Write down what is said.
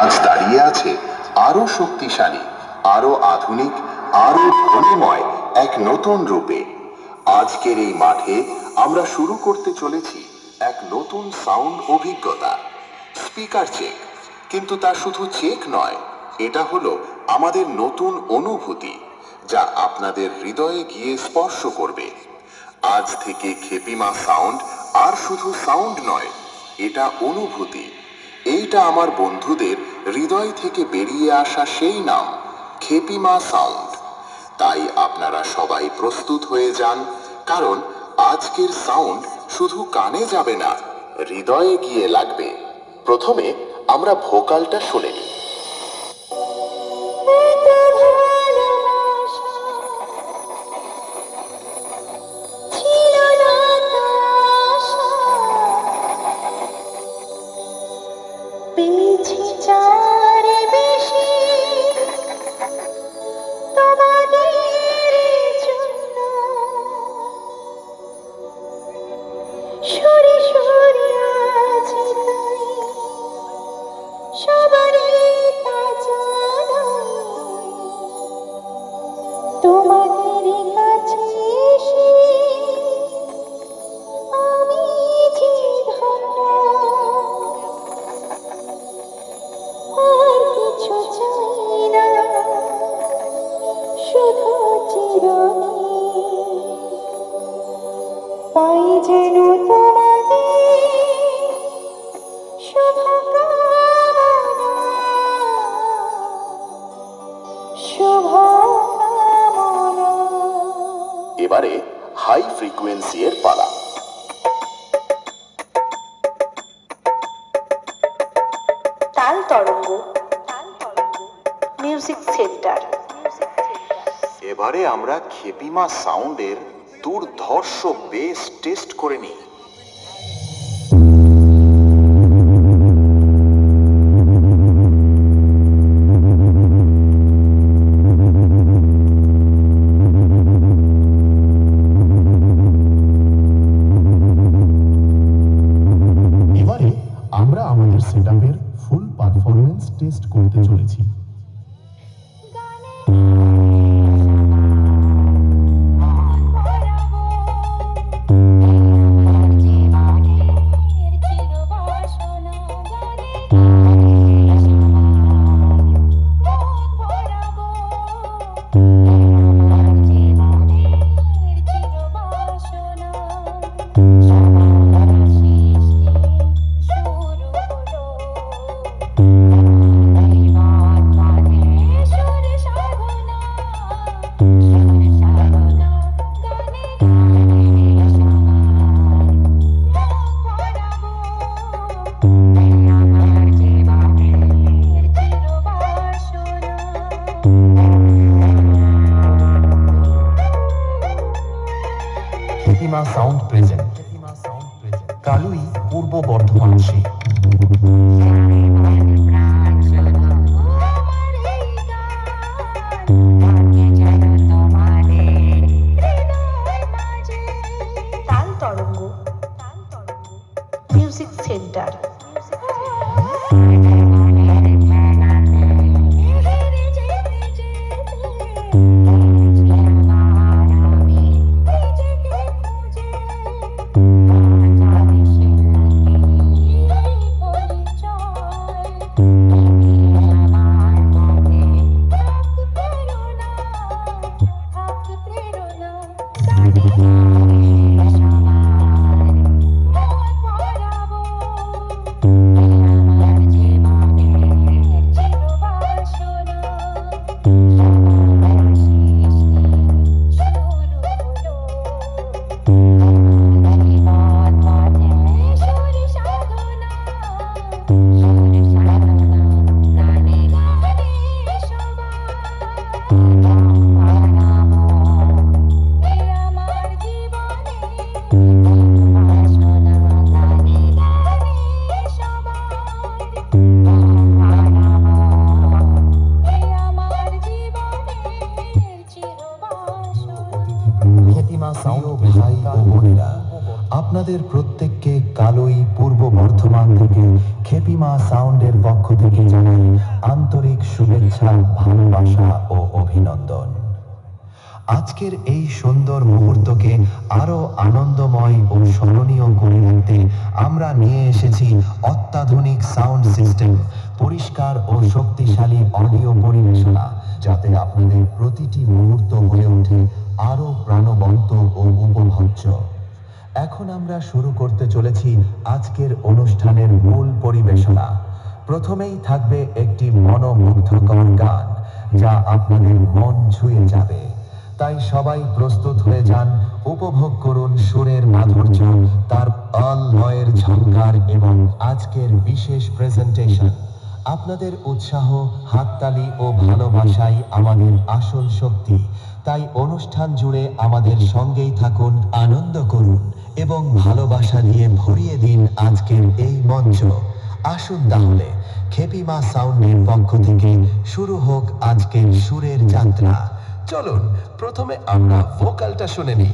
আজ দাঁড়িয়ে আছে আরো শক্তিশালী, আরো আধুনিক, আরো ধ্বনিময় এক নতুন রূপে। আজকের এই মাঠে আমরা শুরু করতে চলেছি এক নতুন সাউন্ড অভিজ্ঞতা। স্পিকার চেক, কিন্তু তা শুধু চেক নয়, এটা হলো আমাদের নতুন অনুভূতি, যা আপনাদের হৃদয়ে গিয়ে স্পর্শ করবে। আজ থেকে খেপিমা সাউন্ড আর শুধু সাউন্ড নয়, এটা অনুভূতি। এইটা আমার বন্ধুদের হৃদয় থেকে বেরিয়ে আসা সেই নাম, খেপিমা সাউন্ড। তাই আপনারা সবাই প্রস্তুত হয়ে যান, কারণ আজকের সাউন্ড শুধু কানে যাবে না, হৃদয়ে গিয়ে লাগবে। প্রথমে আমরা ভোকালটা শুনে নিই। এবারে হাই ফ্রিকোয়েন্সি এর পালা। তাল তরঙ্গ মিউজিক সেন্টার। এবারে আমরা খেপিমা সাউন্ডের দুর্ধর্ষ বেস টেস্ট করে নিই। আমরা আমাদের সেটআপের ফুল পারফরম্যান্স টেস্ট করতে চলেছি। খেপিমা সাউন্ড প্রেজেন্ট কালুই, পূর্ব বর্ধমান। তাল তরঙ্গ মিউজিক সেন্টার। আপনাদের প্রত্যেককে কালুই, পূর্ব বর্ধমান থেকে খেপিমা সাউন্ডের পক্ষ থেকে জানাই আন্তরিক শুভেচ্ছা, ভালোবাসা ও অভিনন্দন। আজকের এই সুন্দর মুহূর্তকে আরো আনন্দময় ও স্মরণীয় করে রাখতে আমরা নিয়ে এসেছি অত্যাধুনিক সাউন্ড সিস্টেম, পরিষ্কার ও শক্তিশালী অডিও পরিবেশনা, যাতে আপনাদের প্রতিটি মুহূর্ত হয়ে ওঠে আরো প্রাণবন্ত ও উপভোগ্য। এখন আমরা শুরু করতে চলেছি আজকের অনুষ্ঠানের মূল পরিবেশনা। প্রথমেই থাকবে একটি মনোমুগ্ধকর গান, যা আপনাদের মন ছুঁয়ে যাবে। তাই সবাই প্রস্তুত হয়ে যান, উপভোগ করুন সুরের মাধুর্য, তার তাল লয়ের ঝঙ্কার এবং আজকের বিশেষ প্রেজেন্টেশন। আপনাদের উৎসাহ, হাততালি ও ভালোবাসাই আমাদের আসল শক্তি। তাই অনুষ্ঠান জুড়ে আমাদের সঙ্গেই থাকুন, আনন্দ করুন এবং ভালোবাসা দিয়ে ভরিয়ে দিন আজকের এই মঞ্চ। আসুন তাহলে খেপিমা সাউন্ডের পক্ষ থেকে শুরু হোক আজকের সুরের যাত্রা। চলুন প্রথমে আমরা ভোকালটা শুনে নিই।